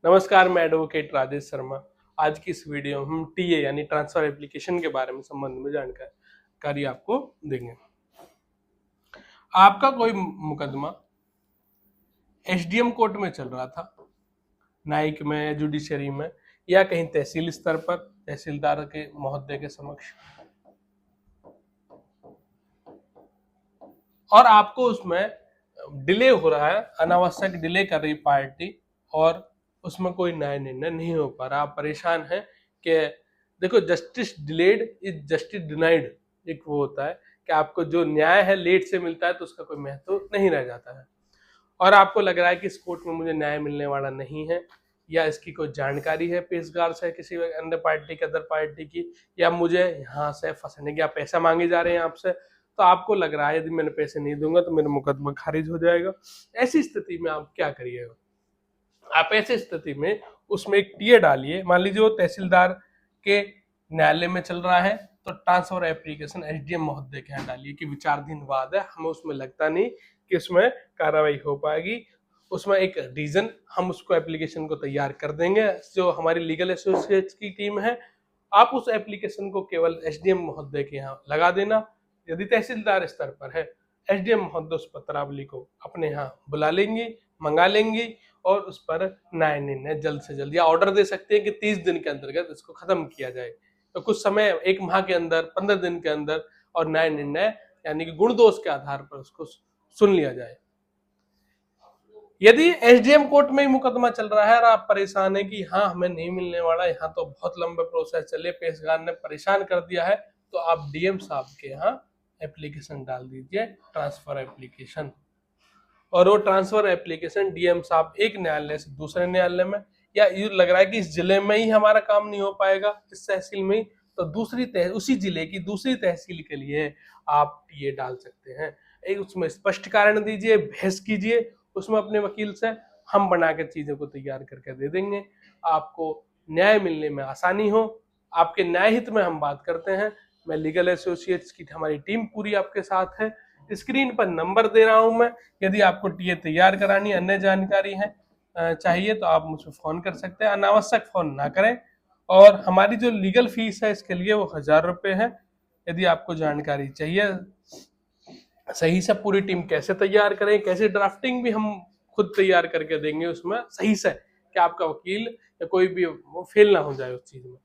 नमस्कार, मैं एडवोकेट राजेश शर्मा। आज की इस वीडियो में हम टीए यानी ट्रांसफर एप्लीकेशन के बारे में संबंध में जानकारी आपको देंगे। आपका कोई मुकदमा एसडीएम कोर्ट में चल रहा था, न्यायिक में, जुडिशरी में, या कहीं तहसील स्तर पर तहसीलदार के महोदय के समक्ष, और आपको उसमें डिले हो रहा है, अनावश्यक डिले कर रही पार्टी, और उसमें कोई न्याय निर्णय नहीं हो पा रहा। आप परेशान हैं कि देखो, justice delayed is justice denied, एक वो होता है कि आपको जो न्याय है लेट से मिलता है तो उसका कोई महत्व नहीं रह जाता है, और आपको लग रहा है कि इस कोर्ट में मुझे न्याय मिलने वाला नहीं है, या इसकी कोई जानकारी है पेशकार से, किसी अन्य पार्टी की, अदर पार्टी की, या मुझे यहाँ से फंसने के पैसा मांगे जा रहे हैं आपसे, तो आपको लग रहा है यदि मैंने पैसे नहीं दूंगा तो मेरा मुकदमा खारिज हो जाएगा। ऐसी स्थिति में आप क्या करिएगा? आप ऐसी स्थिति में उसमें एक टीए डालिए। मान लीजिए वो तहसीलदार के न्यायालय में चल रहा है तो ट्रांसफर एप्लीकेशन एसडीएम महोदय के यहाँ डालिए कि विचाराधीन वाद है, हमें उसमें लगता नहीं कि उसमें कार्रवाई हो पाएगी, उसमें एक रीजन, हम उसको एप्लीकेशन को तैयार कर देंगे। जो हमारी लीगल एसोसिएट्स की टीम है, आप उस एप्लीकेशन को केवल एसडीएम महोदय के यहाँ लगा देना। यदि तहसीलदार स्तर पर है, एसडीएम महोदय उस पत्रावली को अपने यहाँ बुला लेंगे, मंगा लेंगे, और उस पर न्याय निर्णय जल्द से जल्द, या ऑर्डर दे सकते हैं कि 30 दिन के अंतर्गत इसको खत्म किया जाए, तो कुछ समय, 1 माह के अंदर, 15 दिन के अंदर, और न्याय निर्णय यानी कि गुण दोष के आधार पर उसको सुन लिया जाए। यदि एसडीएम कोर्ट में ही मुकदमा चल रहा है और आप परेशान है कि हाँ हमें नहीं मिलने वाला, यहाँ तो बहुत लंबे प्रोसेस चले, पेशकार ने परेशान कर दिया है, तो आप डीएम साहब के यहाँ एप्लीकेशन डाल दीजिए, ट्रांसफर एप्लीकेशन। और वो ट्रांसफर एप्लीकेशन डीएम साहब एक न्यायालय से दूसरे न्यायालय में, या ये लग रहा है कि इस जिले में ही हमारा काम नहीं हो पाएगा, इस तहसील में ही, तो उसी जिले की दूसरी तहसील के लिए आप ये डाल सकते हैं। एक उसमें स्पष्ट कारण दीजिए, बहस कीजिए उसमें अपने वकील से, हम बनाकर चीजों को तैयार करके दे देंगे, आपको न्याय मिलने में आसानी हो। आपके न्याय हित में हम बात करते हैं। मैं लीगल एसोसिएट्स की हमारी टीम पूरी आपके साथ है। स्क्रीन पर नंबर दे रहा हूं मैं, यदि आपको टीए तैयार करानी, अन्य जानकारी है चाहिए, तो आप मुझसे फोन कर सकते हैं। अनावश्यक फोन ना करें, और हमारी जो लीगल फीस है इसके लिए वो 1000 रुपये है। यदि आपको जानकारी चाहिए सही से, पूरी टीम कैसे तैयार करें, कैसे ड्राफ्टिंग भी हम खुद तैयार करके देंगे उसमें सही से, कि आपका वकील या कोई भी वो फेल ना हो जाए उस चीज में।